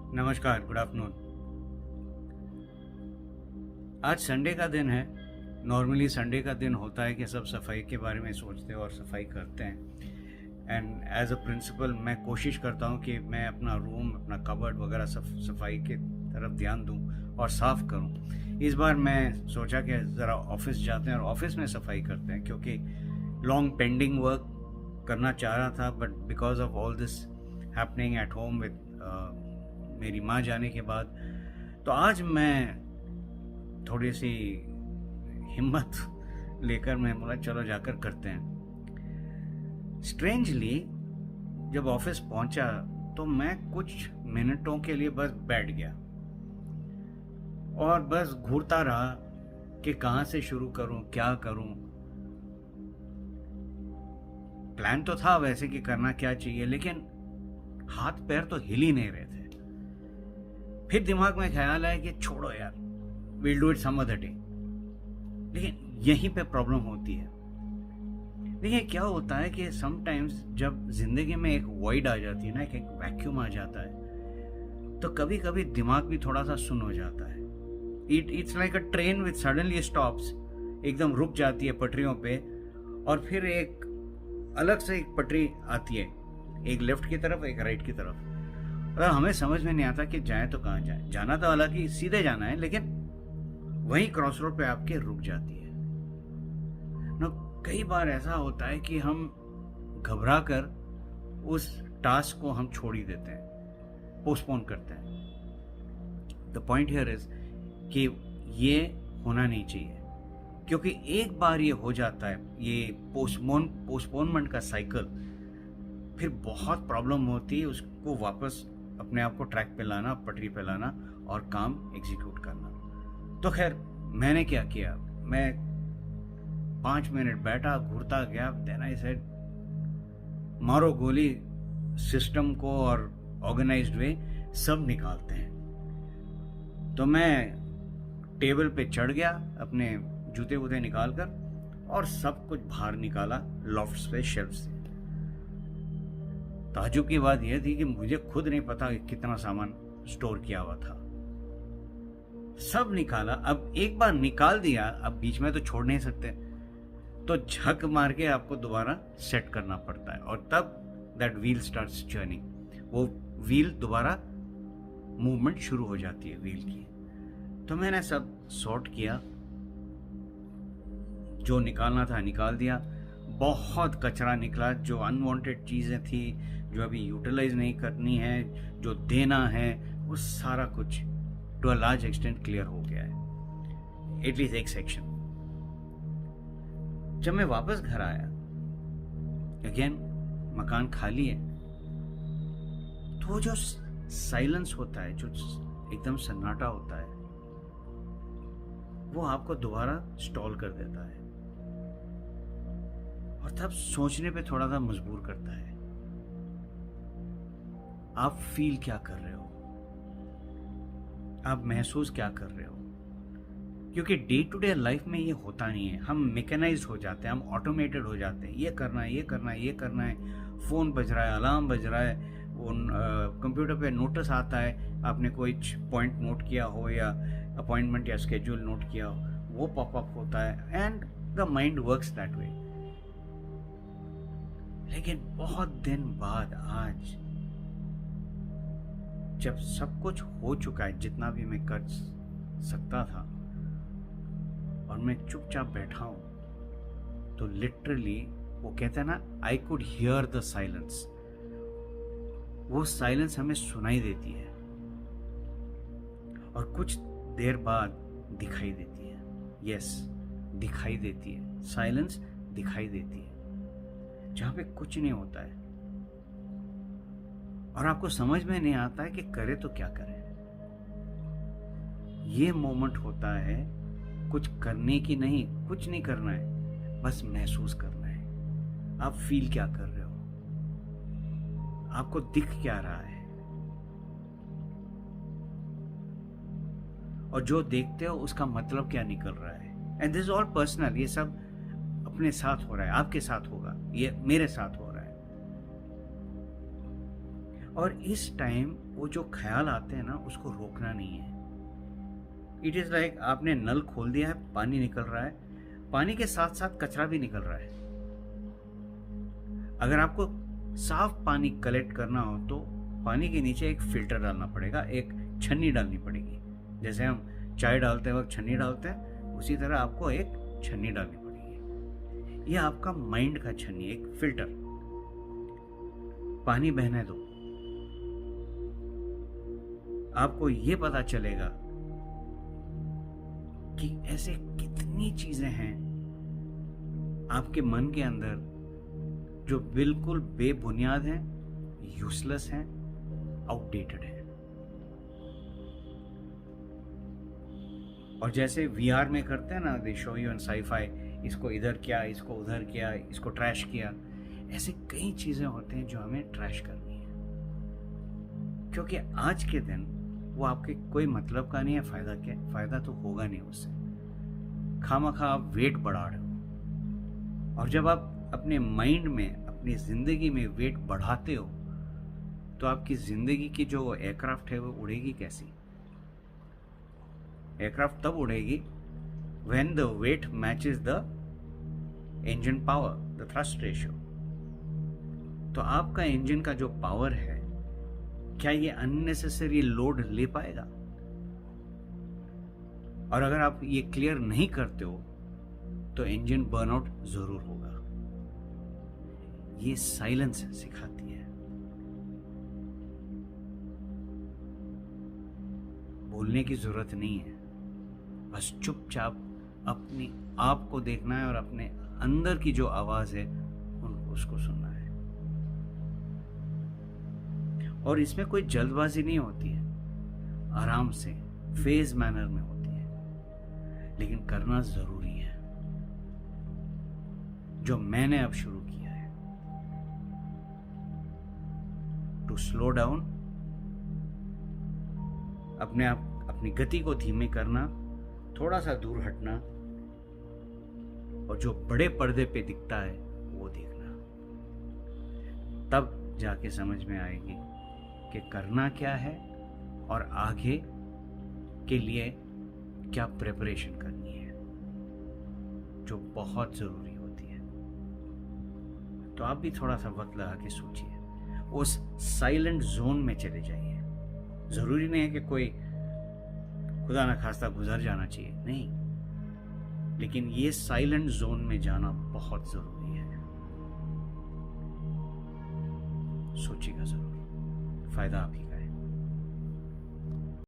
नमस्कार, good afternoon. आज Sunday का दिन है। नॉर्मली संडे का दिन होता है कि सब सफाई के बारे में सोचते हैं और सफाई करते हैं। एंड एज अ प्रिंसिपल मैं कोशिश करता हूँ कि मैं अपना रूम, अपना कबर्ड वगैरह सफाई के तरफ ध्यान दूँ और साफ़ करूँ। इस बार मैं सोचा कि ज़रा ऑफिस जाते हैं और ऑफिस में सफाई करते हैं, क्योंकि लॉन्ग पेंडिंग वर्क करना चाह रहा था, but because of all this happening at home with मेरी माँ जाने के बाद, तो आज मैं थोड़ी सी हिम्मत लेकर मैं बोला चलो जाकर करते हैं। स्ट्रेंजली जब ऑफिस पहुंचा तो मैं कुछ मिनटों के लिए बस बैठ गया और बस घूरता रहा कि कहाँ से शुरू करूं, क्या करूं। प्लान तो था वैसे कि करना क्या चाहिए, लेकिन हाथ पैर तो हिल ही नहीं रहे थे। फिर दिमाग में ख्याल आया कि छोड़ो यार, will do it some other day. लेकिन यहीं पे प्रॉब्लम होती है। देखिए क्या होता है कि समटाइम्स जब जिंदगी में एक वॉइड आ जाती है ना, एक वैक्यूम आ जाता है, तो कभी कभी दिमाग भी थोड़ा सा सुन हो जाता है। It's like a train with suddenly stops, एकदम रुक जाती है पटरियों पे, और फिर एक अलग से एक पटरी आती है, एक लेफ्ट की तरफ एक राइट की तरफ। और हमें समझ में नहीं आता कि जाए तो कहाँ जाए। जाना तो हालांकि सीधे जाना है, लेकिन वहीं क्रॉस रोड पे आपके रुक जाती है ना। कई बार ऐसा होता है कि हम घबरा कर उस टास्क को हम छोड़ ही देते हैं, पोस्टपोन करते हैं। द पॉइंट हियर इज कि ये होना नहीं चाहिए, क्योंकि एक बार ये हो जाता है, ये पोस्टपोनमेंट का साइकिल, फिर बहुत प्रॉब्लम होती है उसको वापस अपने आप को ट्रैक पे लाना, पटरी पे लाना और काम एग्जीक्यूट करना। तो खैर मैंने क्या किया, मैं 5 मिनट बैठा, घूरता गया। देन आई सेड मारो गोली सिस्टम को और ऑर्गेनाइज्ड वे सब निकालते हैं। तो मैं टेबल पे चढ़ गया, अपने जूते वूते निकाल कर, और सब कुछ बाहर निकाला लॉफ्ट्स पे, शेल्फ से। ताज्जुब की बात यह थी कि मुझे खुद नहीं पता कितना सामान स्टोर किया हुआ था। सब निकाला। अब एक बार निकाल दिया, अब बीच में तो छोड़ नहीं सकते, तो झक मार के आपको दोबारा सेट करना पड़ता है, और तब दैट व्हील स्टार्ट्स टर्निंग, वो व्हील दोबारा मूवमेंट शुरू हो जाती है व्हील की। तो मैंने सब सॉर्ट किया, जो निकालना था निकाल दिया। बहुत कचरा निकला, जो अनवांटेड चीज़ें थी, जो अभी यूटिलाइज नहीं करनी है, जो देना है, वो सारा कुछ to a large extent clear हो गया है, एटलीस्ट एक सेक्शन। जब मैं वापस घर आया, अगेन मकान खाली है, तो जो साइलेंस होता है, जो एकदम सन्नाटा होता है, वो आपको दोबारा स्टॉल कर देता है, और तब सोचने पे थोड़ा सा मजबूर करता है। आप फील क्या कर रहे हो, आप महसूस क्या कर रहे हो? क्योंकि डे टू डे लाइफ में ये होता नहीं है। हम मैकेनाइज्ड हो जाते हैं, हम ऑटोमेटेड हो जाते हैं। ये करना है, ये करना है, ये करना है। फ़ोन बज रहा है, अलार्म बज रहा है, वो कंप्यूटर पे नोटिस आता है, आपने कोई पॉइंट नोट किया हो या अपॉइंटमेंट या स्केड्यूल नोट किया हो, वो पॉपअप होता है, and the mind works that way. लेकिन बहुत दिन बाद आज, जब सब कुछ हो चुका है, जितना भी मैं कर सकता था, और मैं चुपचाप बैठा हूं, तो लिटरली वो कहते हैं ना, I could hear the silence. वो साइलेंस हमें सुनाई देती है, और कुछ देर बाद दिखाई देती है। यस, दिखाई देती है, साइलेंस दिखाई देती है, जहां पे कुछ नहीं होता है, और आपको समझ में नहीं आता है कि करे तो क्या करें। ये मोमेंट होता है कुछ करने की नहीं, कुछ नहीं करना है, बस महसूस करना है। आप फील क्या कर रहे हो, आपको दिख क्या रहा है, और जो देखते हो उसका मतलब क्या निकल रहा है। And this is all personal, ये सब अपने साथ हो रहा है, आपके साथ होगा, ये मेरे साथ हो रहा है। और इस टाइम वो जो ख्याल आते हैं ना, उसको रोकना नहीं है। इट इज़ लाइक आपने नल खोल दिया है, पानी निकल रहा है, पानी के साथ साथ कचरा भी निकल रहा है। अगर आपको साफ पानी कलेक्ट करना हो तो पानी के नीचे एक फिल्टर डालना पड़ेगा, एक छन्नी डालनी पड़ेगी। जैसे हम चाय डालते वक्त छन्नी डालते हैं, उसी तरह आपको एक छन्नी डालनी पड़ेगी। यह आपका माइंड का छन्नी, एक फिल्टर। पानी बहने दो, आपको यह पता चलेगा कि ऐसे कितनी चीजें हैं आपके मन के अंदर जो बिल्कुल बेबुनियाद हैं, यूजलेस हैं, आउटडेटेड हैं। और जैसे वीआर में करते हैं ना, दे शो यू ऑन साई-फाई, इसको इधर किया, इसको उधर किया, इसको ट्रैश किया। ऐसे कई चीजें होते हैं जो हमें ट्रैश करनी है, क्योंकि आज के दिन वो आपके कोई मतलब का नहीं है। फायदा तो होगा नहीं उससे। खामखा आप वेट बढ़ा रहे हो। और जब आप अपने माइंड में, अपनी जिंदगी में वेट बढ़ाते हो, तो आपकी जिंदगी की जो एयरक्राफ्ट है वो उड़ेगी कैसी? एयरक्राफ्ट तब उड़ेगी when the weight matches the engine power, the thrust ratio। तो आपका इंजन का जो पावर है, क्या ये अननेसेसरी लोड ले पाएगा? और अगर आप ये क्लियर नहीं करते हो तो इंजन बर्नआउट जरूर होगा। ये साइलेंस सिखाती है। बोलने की जरूरत नहीं है, बस चुपचाप अपनी आप को देखना है और अपने अंदर की जो आवाज है उसको सुनना है। और इसमें कोई जल्दबाजी नहीं होती है, आराम से फेज मैनर में होती है, लेकिन करना जरूरी है, जो मैंने अब शुरू किया है। टू स्लो डाउन, अपने आप अपनी गति को धीमे करना, थोड़ा सा दूर हटना, और जो बड़े पर्दे पे दिखता है वो देखना। तब जाके समझ में आएगी कि करना क्या है और आगे के लिए क्या प्रिपरेशन करनी है, जो बहुत जरूरी होती है। तो आप भी थोड़ा सा वक्त लगा के सोचिए, उस साइलेंट जोन में चले जाइए। जरूरी नहीं है कि कोई खुदा ना खास्ता गुजर जाना चाहिए, नहीं, लेकिन ये साइलेंट जोन में जाना बहुत जरूरी है। सोचिएगा जरूर, फायदा आप ही